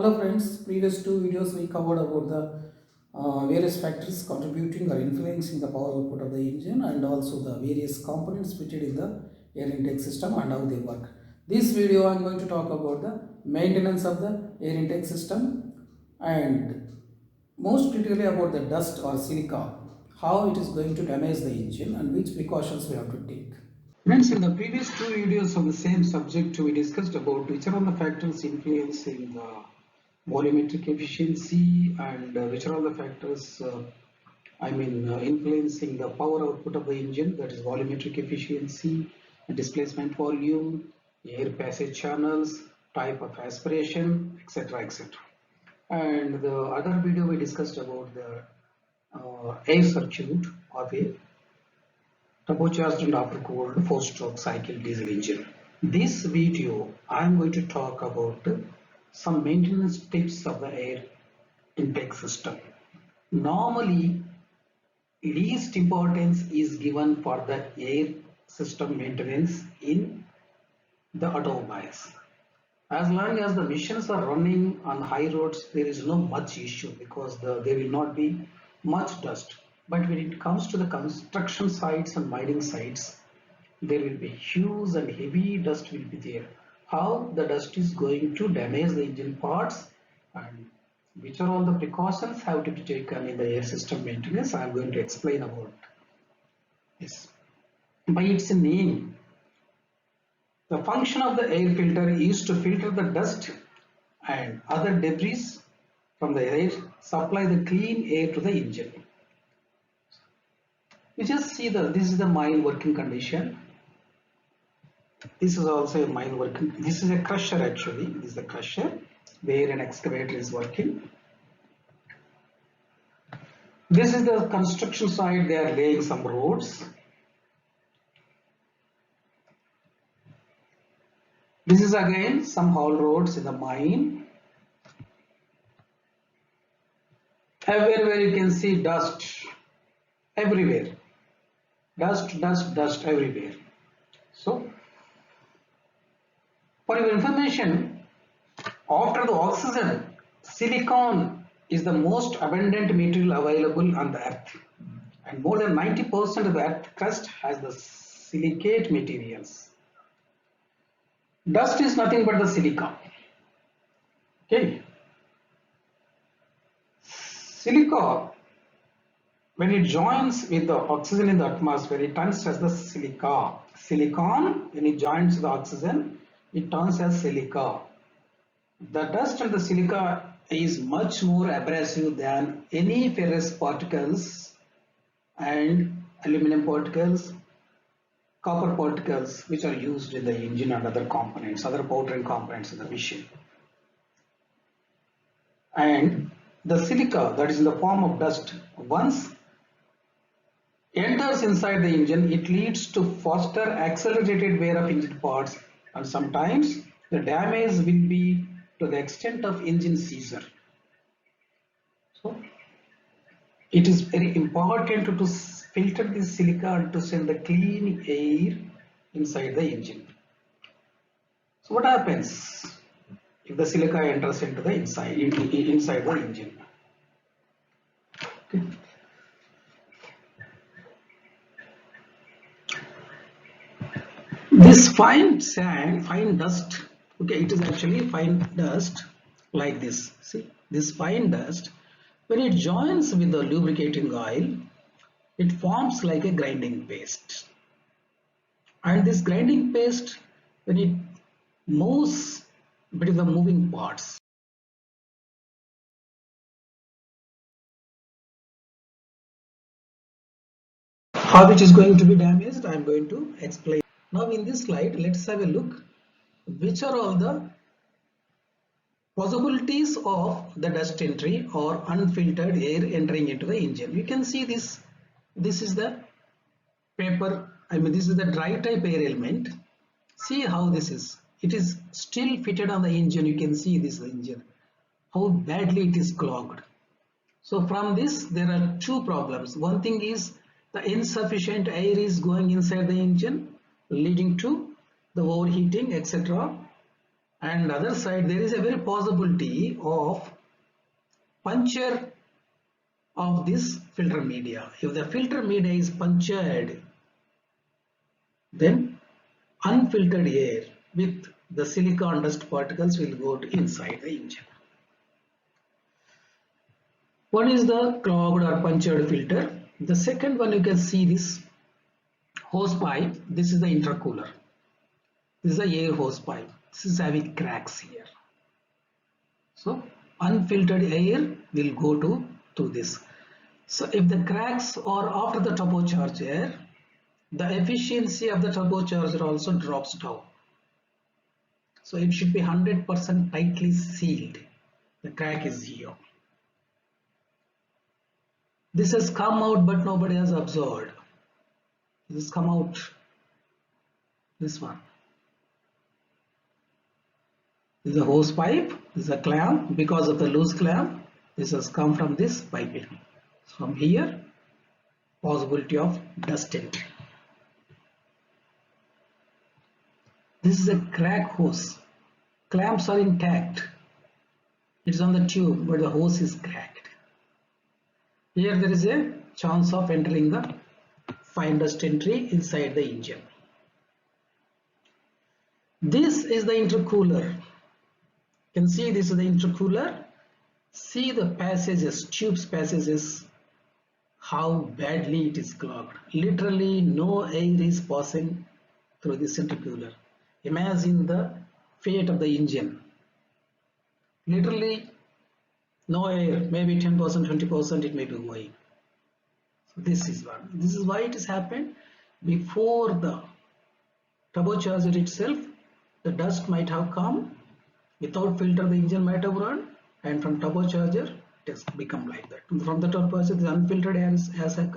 Hello friends, previous two videos we covered about the various factors contributing or influencing the power output of the engine and also the various components fitted in the air intake system and how they work. This video I am going to talk about the maintenance of the air intake system and most critically about the dust or silica, how it is going to damage the engine and which precautions we have to take. Friends, in the previous two videos of the same subject, we discussed about which are all the factors influencing the volumetric efficiency and which are all the factors, influencing the power output of the engine, that is volumetric efficiency, displacement volume, air passage channels, type of aspiration, etc. etc. And the other video we discussed about the air circuit of a turbocharged and after-cooled 4-stroke cycle diesel engine. This video I am going to talk about some maintenance tips of the air intake system. Normally, least importance is given for the air system maintenance in the automobiles. As long as the machines are running on high roads, there is no much issue because there will not be much dust. But when it comes to the construction sites and mining sites, there will be huge and heavy dust will be there. How the dust is going to damage the engine parts and which are all the precautions have to be taken in the air system maintenance, I am going to explain about this. By its name, the function of the air filter is to filter the dust and other debris from the air, supply the clean air to the engine. You just see this is the mine working condition. This is also a mine working. This is a crusher actually. This is the crusher where an excavator is working. This is the construction site. They are laying some roads. This is again some haul roads in the mine. Everywhere you can see dust. Everywhere. Dust, dust, dust everywhere. So, for your information, after the oxygen, silicon is the most abundant material available on the earth. And more than 90% of the earth crust has the silicate materials. Dust is nothing but the silica. Okay. Silica, when it joins with the oxygen in the atmosphere, it turns as the silica. Silicon, when it joins with the oxygen, it turns as silica. The dust and the silica is much more abrasive than any ferrous particles and aluminum particles, copper particles which are used in the engine and other components, other powdering components in the machine. And the silica that is in the form of dust, once enters inside the engine, it leads to faster accelerated wear of engine parts and sometimes the damage will be to the extent of engine seizure. So it is very important to filter this silica and to send the clean air inside the engine. So what happens if the silica enters into the inside the engine? Okay. This fine sand, fine dust, okay, it is actually fine dust like this. See, this fine dust, when it joins with the lubricating oil, it forms like a grinding paste. And this grinding paste, when it moves between the moving parts, how it is going to be damaged, I am going to explain. Now in this slide, let's have a look which are all the possibilities of the dust entry or unfiltered air entering into the engine. You can see this is the paper, this is the dry type air element. See how this is. It is still fitted on the engine. You can see this engine, how badly it is clogged. So from this there are two problems. One thing is the insufficient air is going inside the engine leading to the overheating, etc. and other side there is a very possibility of puncture of this filter media. If the filter media is punctured, then unfiltered air with the silicon dust particles will go to inside the engine. One is the clogged or punctured filter. The second one, you can see this hose pipe. This is the intercooler. This is the air hose pipe. This is having cracks here. So unfiltered air will go to this. So if the cracks are after the turbocharger, the efficiency of the turbocharger also drops down. So it should be 100% tightly sealed. The crack is here. This has come out, but nobody has observed. This has come out. This one. This is a hose pipe. This is a clamp. Because of the loose clamp, this has come from this piping. From here, possibility of dust entry. This is a crack hose. Clamps are intact. It's on the tube, but the hose is cracked. Here there is a chance of entering the fine dust entry inside the engine. This is the intercooler. You can see this is the intercooler. See the passages, tubes passages, how badly it is clogged. Literally no air is passing through this intercooler. Imagine the fate of the engine. Literally no air, maybe 10%, 20% it may be going. So this is one. This is why it has happened. Before the turbocharger itself, the dust might have come. Without filter, the engine might have run, and from turbocharger, it has become like that. From the turbocharger, the unfiltered air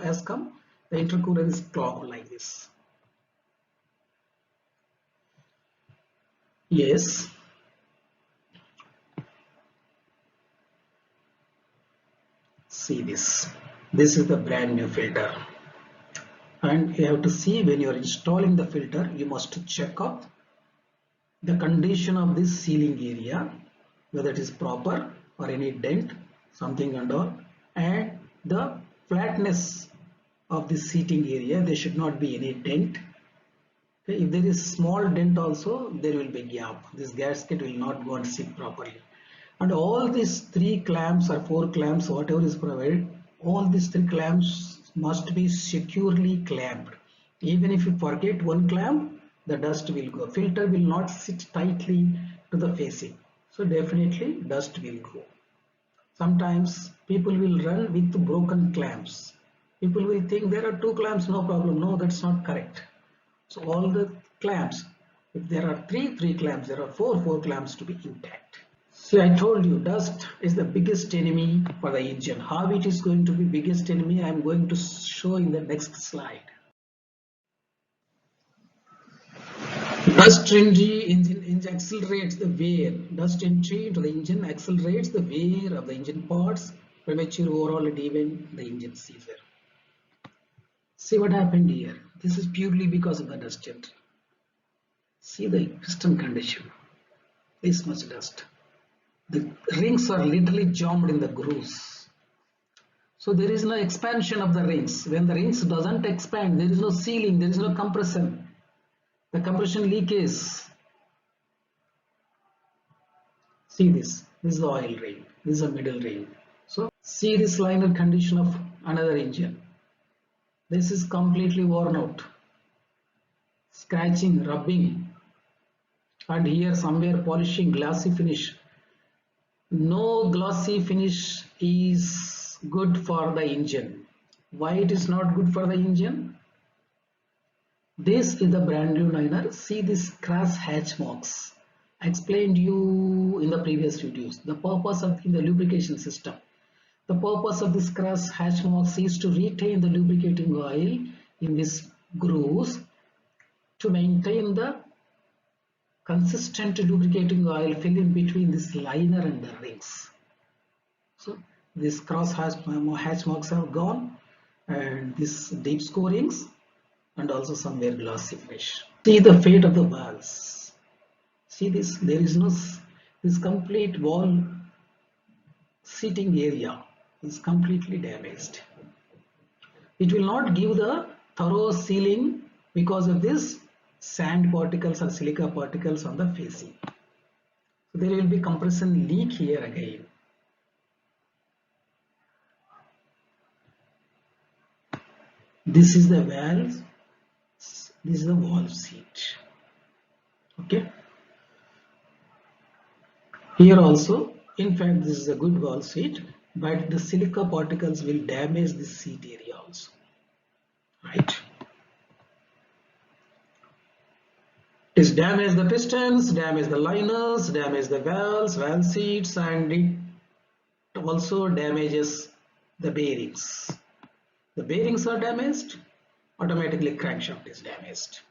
has come. The intercooler is clogged like this. Yes. See this. This is the brand new filter. And you have to see when you are installing the filter, you must check up the condition of this sealing area, whether it is proper or any dent, something and all, and the flatness of the seating area. There should not be any dent. Okay, if there is small dent also, there will be gap. This gasket will not go and sit properly. And all these 3 clamps or 4 clamps, whatever is provided, all these 3 clamps must be securely clamped. Even if you forget one clamp, the dust will go. Filter will not sit tightly to the facing. So definitely dust will go. Sometimes people will run with broken clamps. People will think there are 2 clamps, no problem. No, that's not correct. So all the clamps, if there are 3 clamps, there are 4 clamps to be intact. See, I told you dust is the biggest enemy for the engine. How it is going to be biggest enemy, I am going to show in the next slide. Dust entry engine accelerates the wear. Dust entry into the engine accelerates the wear of the engine parts, premature overall and even the engine seizure. See what happened here. This is purely because of the dust entry. See the piston condition. This much dust. The rings are literally jammed in the grooves. So there is no expansion of the rings. When the rings doesn't expand, there is no sealing, there is no compression. The compression leakage. See this. This is the oil ring. This is the middle ring. So see this liner condition of another engine. This is completely worn out. Scratching, rubbing, and here somewhere polishing, glossy finish. No glossy finish is good for the engine. Why it is not good for the engine? This is the brand new liner. See this cross hatch marks. I explained you in the previous videos. The purpose of in the lubrication system. The purpose of this cross hatch marks is to retain the lubricating oil in these grooves to maintain the consistent lubricating oil filling between this liner and the rings. So this cross hatch marks have gone, and this deep scorings, and also somewhere glossy finish. See the fate of the valves. See this, there is no, this complete wall seating area is completely damaged. It will not give the thorough sealing because of this sand particles or silica particles on the facing. So there will be compression leak here again. This is the valve, this is the valve seat. Okay. Here also, in fact, this is a good valve seat, but the silica particles will damage the seat area also. Right. It is damage the pistons, damage the liners, damage the valves, valve seats, and it also damages the bearings. The bearings are damaged, automatically crankshaft is damaged.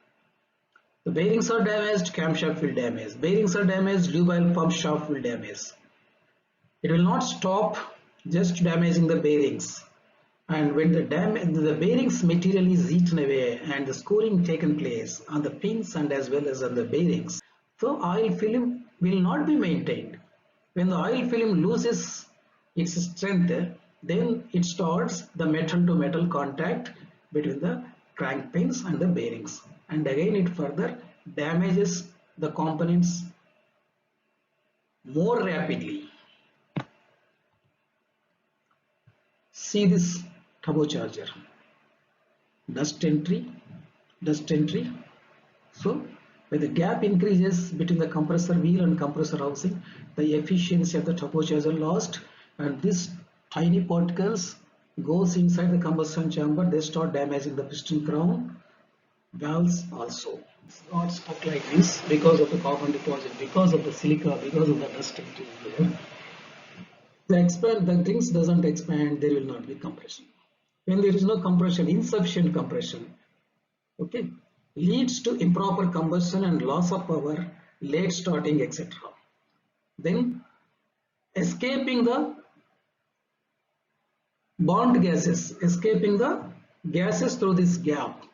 The bearings are damaged, camshaft will damage. Bearings are damaged, lube oil pump shaft will damage. It will not stop just damaging the bearings. And when the bearings material is eaten away and the scoring taken place on the pins and as well as on the bearings, so oil film will not be maintained. When the oil film loses its strength, then it starts the metal to metal contact between the crank pins and the bearings, and again it further damages the components more rapidly. See this turbocharger, dust entry. So when the gap increases between the compressor wheel and compressor housing, the efficiency of the turbocharger lost, and these tiny particles goes inside the combustion chamber. They start damaging the piston crown, valves also. It's not stuck like this because of the carbon deposit, because of the silica, because of the dust entry here. The things doesn't expand, there will not be compression. When there is no compression, insufficient compression, okay, leads to improper combustion and loss of power, late starting, etc. Then escaping the burnt gases, escaping the gases through this gap,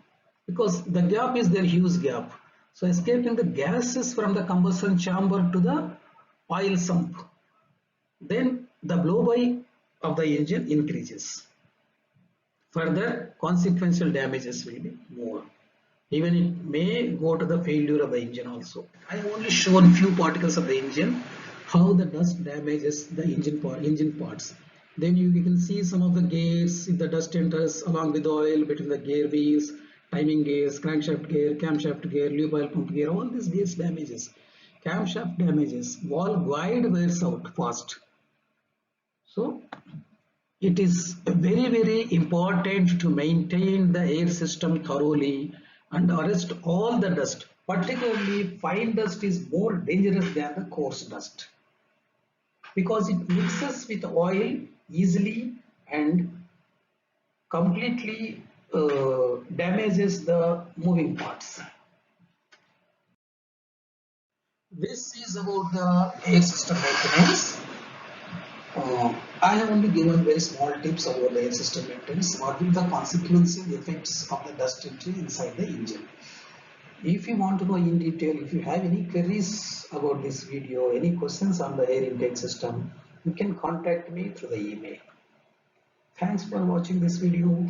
because the gap is their huge gap. So escaping the gases from the combustion chamber to the oil sump, then the blow-by of the engine increases. Further consequential damages will be more. Even it may go to the failure of the engine also. I have only shown few particles of the engine, how the dust damages the engine parts. Then you can see some of the gears, if the dust enters along with the oil between the gear wheels, timing gears, crankshaft gear, camshaft gear, lube oil pump gear, all these gears damages. Camshaft damages, valve guide wears out fast. So it is very important to maintain the air system thoroughly and arrest all the dust. Particularly fine dust is more dangerous than the coarse dust because it mixes with oil easily and completely damages the moving parts. This is about the air system maintenance. I have only given very small tips about the air system maintenance. What will the consequential effects of the dust entry inside the engine? If you want to know in detail, if you have any queries about this video, any questions on the air intake system, you can contact me through the email. Thanks for watching this video.